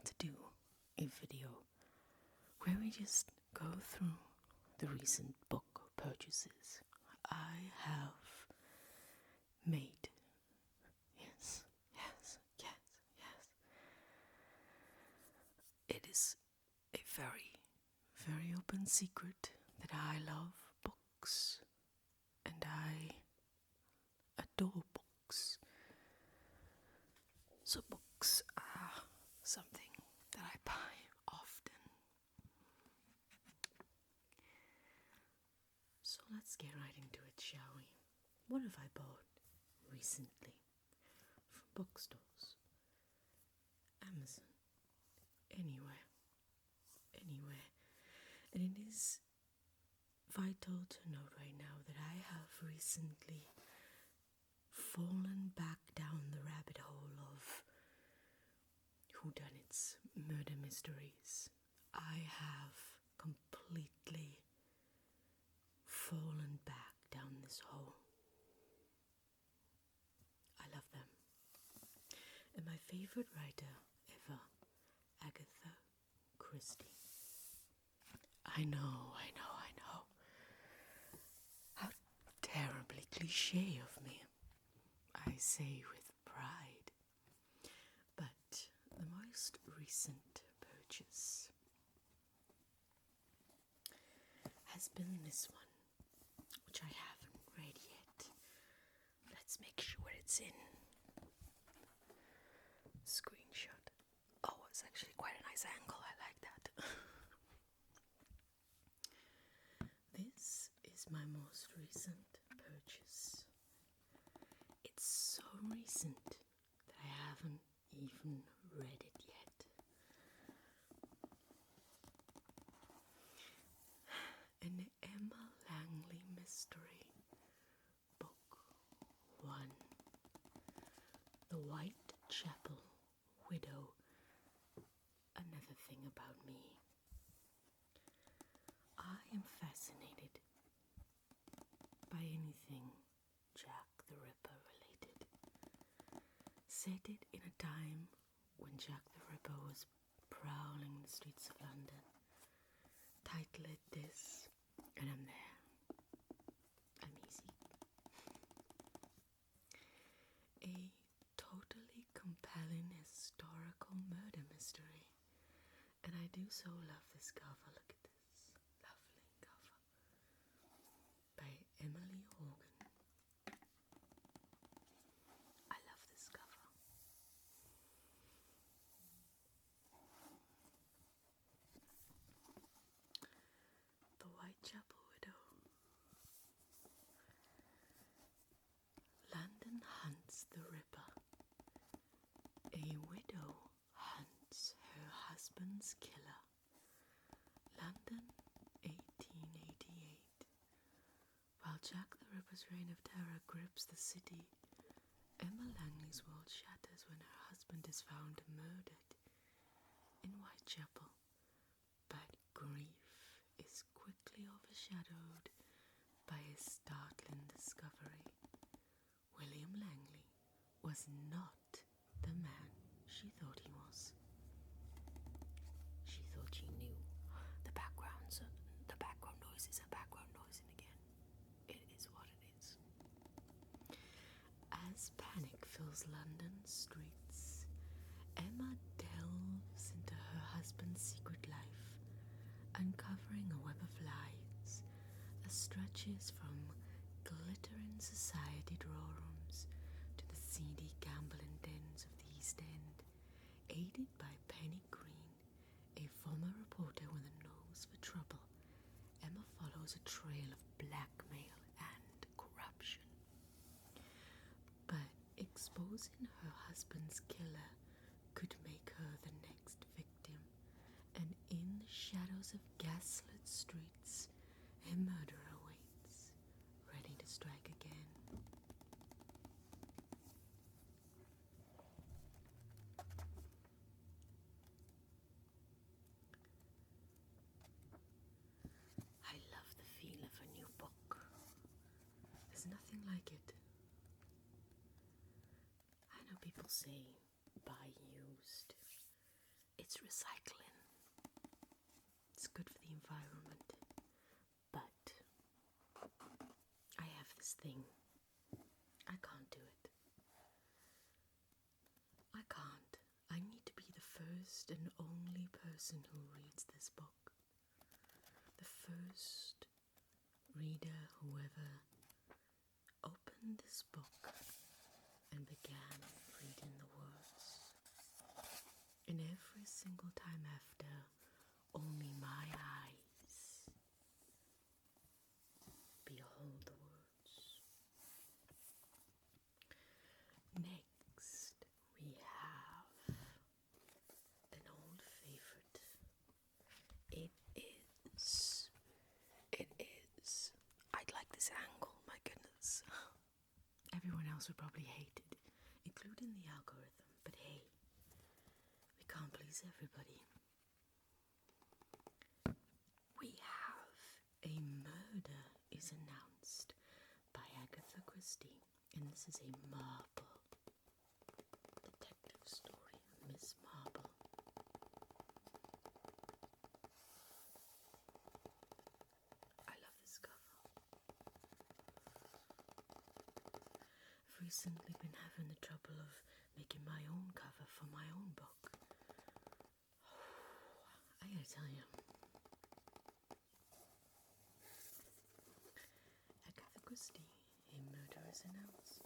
want to do a video where we just go through the recent book purchases I have made. Yes. It is a very, very open secret that I love books and I adore books. So books are something that I buy often. So let's get right into it, shall we? What have I bought recently from bookstores, Amazon, anywhere. And it is vital to note right now that I have recently fallen back down the rabbit hole of whodunits, murder mysteries. I have completely fallen back down this hole. I love them. And my favorite writer ever, Agatha Christie. I know. How terribly cliche of me. I say with pride. But the most recent purchase has been this one, which I haven't read yet. Let's make sure it's in screenshot. Oh, it's actually quite a nice angle. I like that. This is my most recent purchase. It's so recent that I haven't even read it yet. An Emma Langley mystery, book 1. The Whitechapel Widow. Another thing about me. I am fascinated by anything Jack the Ripper related. Set it in a time when Jack the Ripper was prowling the streets of London. Title it this, and I'm there. I'm easy. A totally compelling historical murder mystery. And I do so love this cover. Look at this lovely cover by Emily Horgan. I love this cover. The Whitechapel Widow. London hunts the Ripper. A widow hunts her husband's killer. London, 1888. While Jack the Ripper's reign of terror grips the city, Emma Langley's world shatters when her husband is found murdered in Whitechapel. But grief is quickly overshadowed by a startling discovery. William Langley was not the man she thought he was. She thought she knew. The background noise is a background noise, and again, it is what it is. As panic fills London's streets, Emma delves into her husband's secret life, uncovering a web of lies that stretches from glittering society draw rooms to the seedy gambling dens of the East End. Aided by Penny Green, a former reporter with a nose for trouble, Emma follows a trail of blackmail and corruption. But exposing her husband's killer could make her the next victim, and in the shadows of gaslit streets, a murderer waits, ready to strike again. I love the feel of a new book. There's nothing like it. I know people say buy used, It's recycling. It's good for the environment. But I have this thing. I can't do it. I can't. I need to be the first and only person who reads this book. The first reader who ever opened this book and began reading the words. And every single time after, only my eyes behold the words. Next, we have an old favorite. It is. I'd like this angle, my goodness. Everyone else would probably hate it, including the algorithm, but hey, we can't please everybody. We have A Murder is Announced by Agatha Christie, and this is a Marple detective story, Miss Marple. I love this cover. I've recently been having the trouble of making my own cover for my own book. I gotta tell you, Agatha Christie, A Murder is Announced.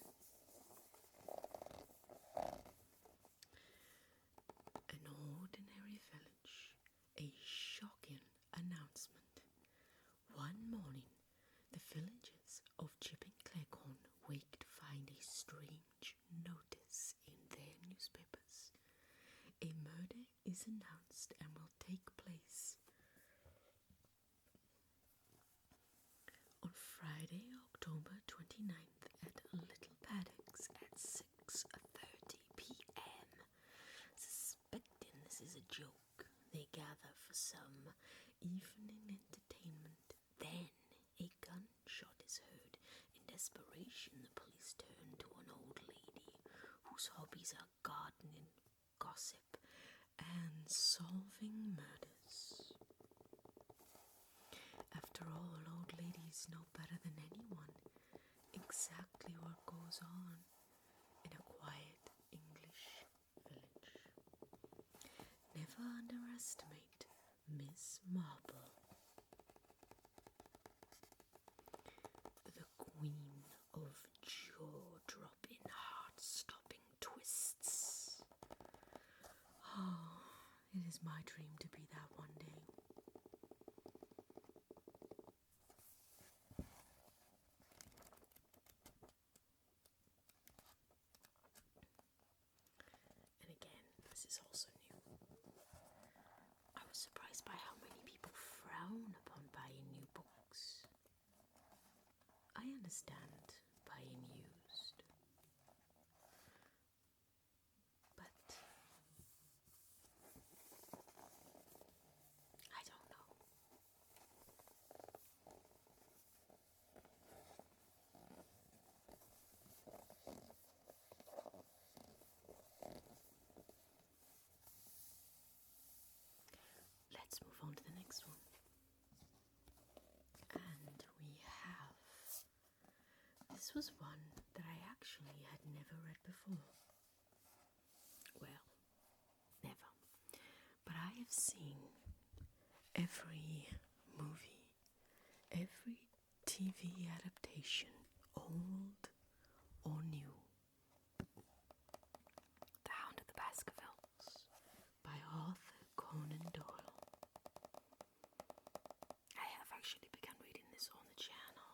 An ordinary village, a shocking announcement. One morning, the villagers of Chipping Cleghorn wake to find a strange notice in their newspapers. A murder is announced and will take place on Friday, October 29th at Little Paddocks at 6:30 p.m. Suspecting this is a joke, they gather for some evening entertainment. Then a gunshot is heard. In desperation, the police turn to an old lady whose hobbies are gardening, gossip, and solving murders. After all, old ladies know better than anyone exactly what goes on in a quiet English village. Never underestimate Miss Marple, the queen of jaw-dropping, heart-stopping twists. Oh, it is my dream to be that one day. And again, this is also new. I was surprised by how many people frown upon buying new books. I understand buying used, but I don't know. Let's move on to the next one. And we have... This was one that I actually had never read before. Well, never. But I have seen every movie, every TV adaptation, old or new. The Hound of the Baskervilles by Arthur Conan Doyle. I have actually begun reading this on the channel.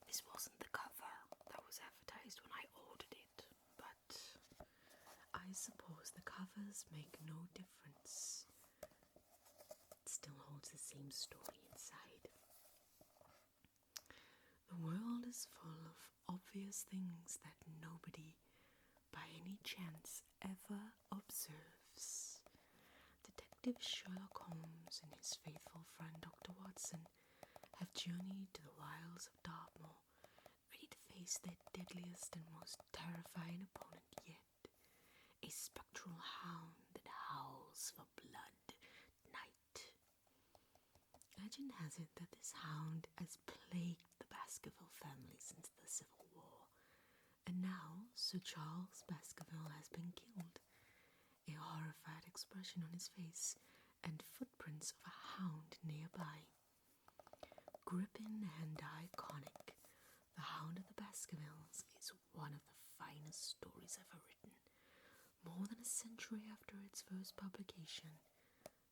This wasn't the cover that was advertised when I ordered it, but I suppose the covers make no difference. It still holds the same story inside. The world is full of obvious things that nobody, by any chance, ever observes. Detective Sherlock Holmes and his faithful friend Dr. Watson have journeyed to the wilds of Dartmoor, ready to face their deadliest and most terrifying opponent yet, a spectral hound that howls for blood night. Legend has it that this hound has plagued the Baskerville family since the Civil War, and now Sir Charles Baskerville has been killed. A horrified expression on his face, and footprints of a hound nearby. Gripping and iconic, The Hound of the Baskervilles is one of the finest stories ever written. More than a century after its first publication,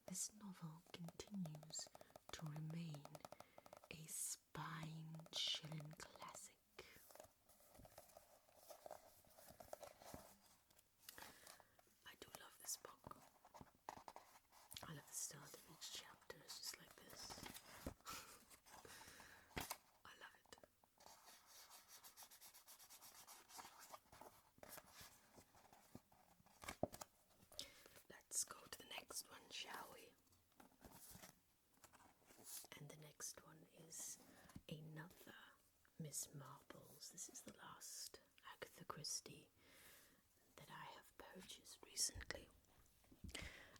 this novel continues to remain a spine-chilling classic. I do love this book. I love the start of each chapter, it's just like this. I love it. Let's go to the next one, shall we? And the next one is another Miss Marples. This is the last Agatha Christie that I have purchased recently.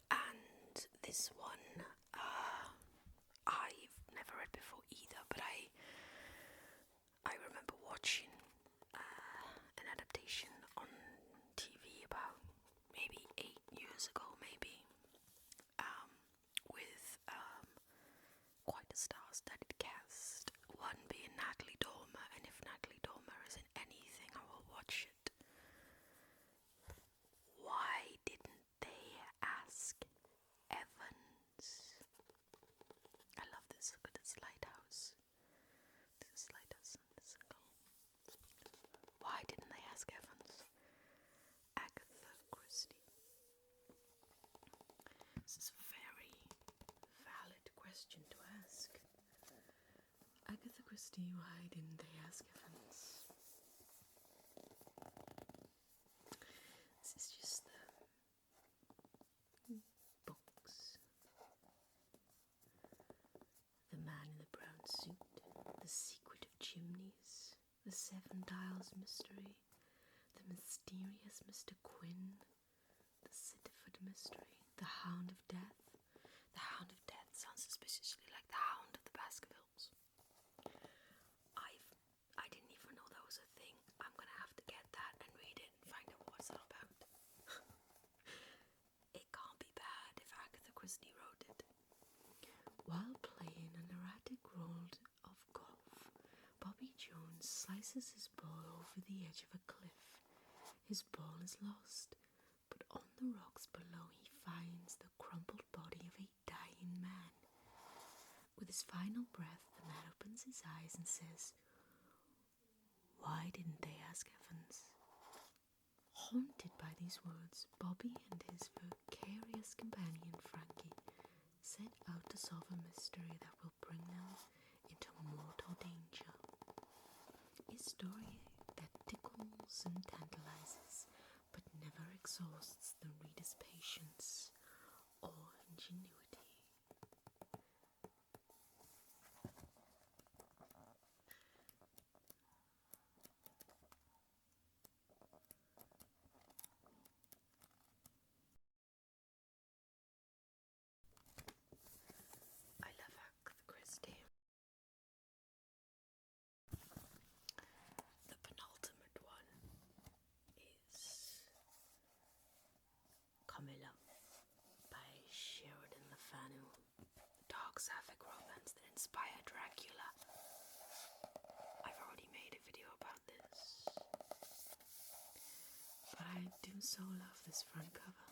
And this one, I've never read before either, but I remember watching an adaptation on TV about maybe 8 years ago, with quite a star-studded cast. One being Natalie Dormer, and if Natalie Dormer is in anything, I will watch it. Why didn't they ask Evans? I love this. Look at this lighthouse. This is lighthouse on the circle. Why didn't they ask Evans? Agatha Christie. This is a very valid question to ask. Agatha Christie, why didn't they ask Evans? This is just the books. The Man in the Brown Suit, The Secret of Chimneys, The Seven Dials Mystery, The Mysterious Mr. Quinn, The Sitterford Mystery, The Hound of Death. The Hound of Death sounds suspiciously like the Hound of the Baskervilles. I didn't even know that was a thing. I'm gonna have to get that and read it and find out what's that about. It can't be bad if Agatha Christie wrote it. While playing an erratic role of golf, Bobby Jones slices his ball over the edge of a cliff. His ball is lost, but on the rocks below he finds the crumpled body of a dying man. With his final breath, the man opens his eyes and says, "Why didn't they ask Evans?" Haunted by these words, Bobby and his vicarious companion Frankie set out to solve a mystery that will bring them into mortal danger. A story that tickles and tantalizes, but never exhausts the reader's patience or ingenuity. I love Agatha Christie. The penultimate one is Camilla by Sheridan Le Fanu, the dark sapphic romance that inspired Dracula. I've already made a video about this, but I do so love this front cover.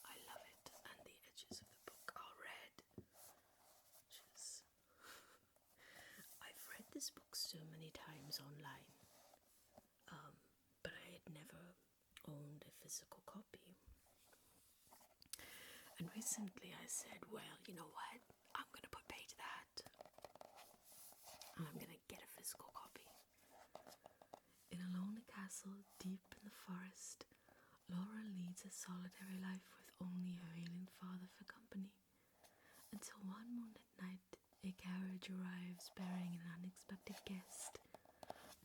I love it, and the edges of the book are red, which is... I've read this book so many times online, but I had never owned a physical copy. And recently I said, well, you know what? I'm going to put pay to that. And I'm going to get a physical copy. In a lonely castle deep in the forest, Laura leads a solitary life with only her ailing father for company. Until one moonlit night, a a carriage arrives bearing an unexpected guest,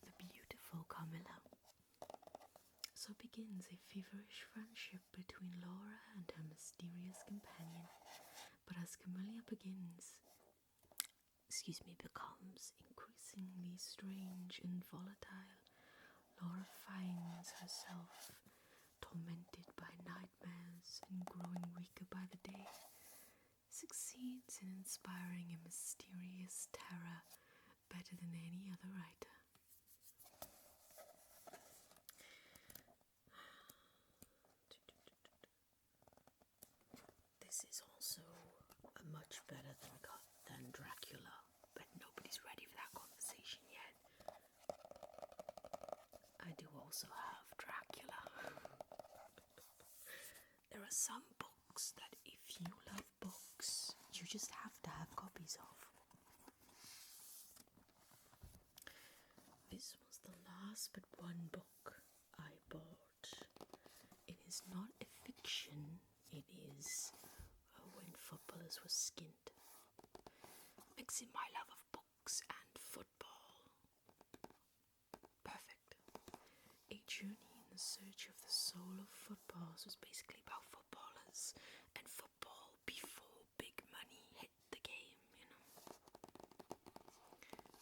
the beautiful Camilla. So begins a feverish friendship between Laura and her mysterious companion. But as Camilla becomes increasingly strange and volatile, Laura finds herself tormented by nightmares and growing weaker by the day, succeeds in inspiring a mysterious terror better than any other writer. This is also a much better than Dracula, but nobody's ready for that conversation yet. I do also have Dracula. There are some books that if you love books, you just have to have copies of. This was the last but one book I bought. It is not a fiction, it is When Footballers Were Skinned. Mixing my love of books and football. Perfect. A journey in the search of the soul of footballs was basically about footballers and football before big money hit the game,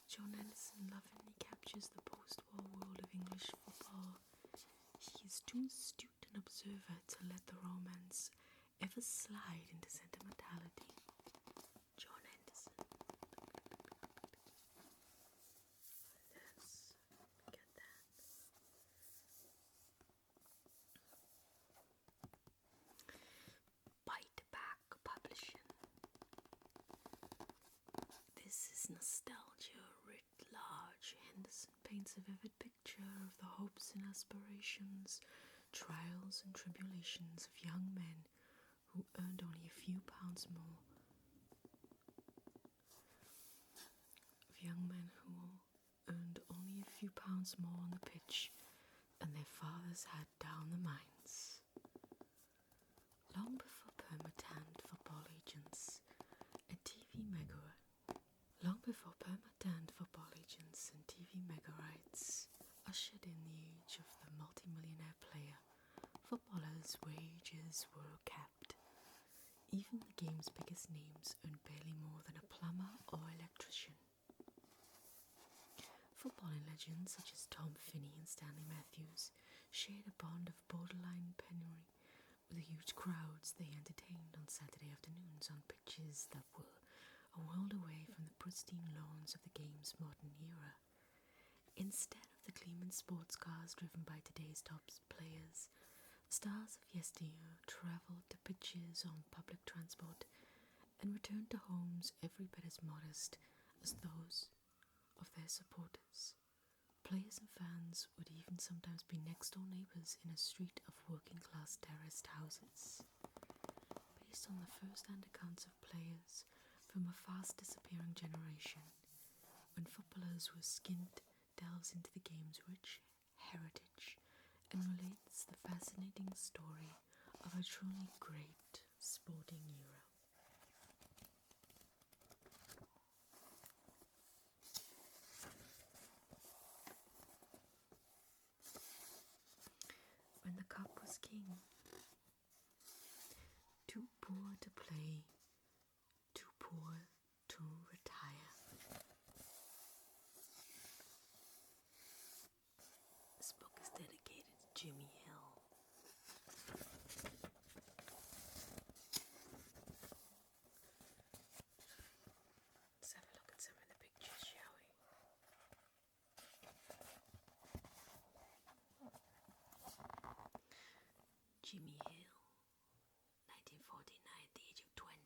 John Anderson lovingly captures the post-war world of English football. He is too astute an observer to let the romance ever slide into sentimentality. John Anderson. Let's get that. Bite Back Publishing. This is nostalgia writ large. Henderson paints a vivid picture of the hopes and aspirations, trials and tribulations of young men who earned only a few pounds more. On the pitch than their fathers had down the mines. Long before perma-tanned football agents and TV mega rights ushered in the age of the multimillionaire player, footballers' wages were capped. Even the game's biggest names earned barely more than a plumber or electrician. Footballing legends such as Tom Finney and Stanley Matthews shared a bond of borderline penury with the huge crowds they entertained on Saturday afternoons on pitches that were a world away from the pristine lawns of the game's modern era. Instead of the gleaming sports cars driven by today's top players, stars of yesteryear travelled to pitches on public transport and returned to homes every bit as modest as those of their supporters. Players and fans would even sometimes be next-door neighbours in a street of working-class terraced houses. Based on the first-hand accounts of players from a fast-disappearing generation, When Footballers Were Skinned delves into the game's rich heritage and relates the fascinating story of a truly great sporting era. When the cup was king, too poor to play, too poor to retire. This book is dedicated to Jimmy Hill. Let's have a look at some of the pictures, shall we? Jimmy Hill, 1949, at the age of 20.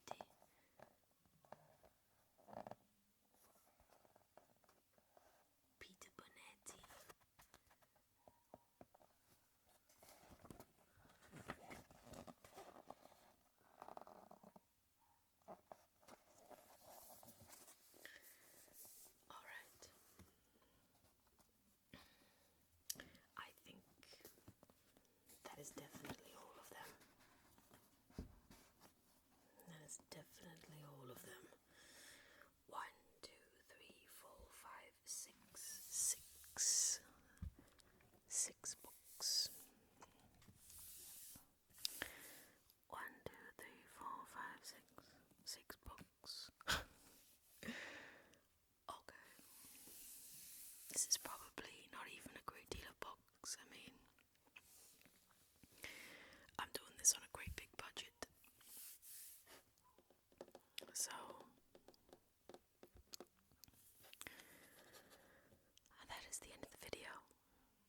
Peter Bonetti. All right. I think that is definitely all of them. this is probably not even a great deal of books. I mean, I'm doing this on a great big budget. So, and that is the end of the video.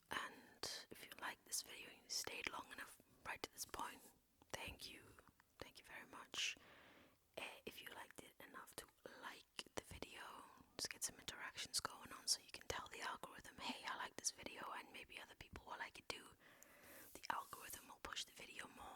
And if you liked this video and you stayed long enough right to this point, thank you. Thank you very much. If you liked it enough to like the video, just get some interactions going on so you can tell the algorithm, hey, I like this video, and maybe other people will like it too. The algorithm will push the video more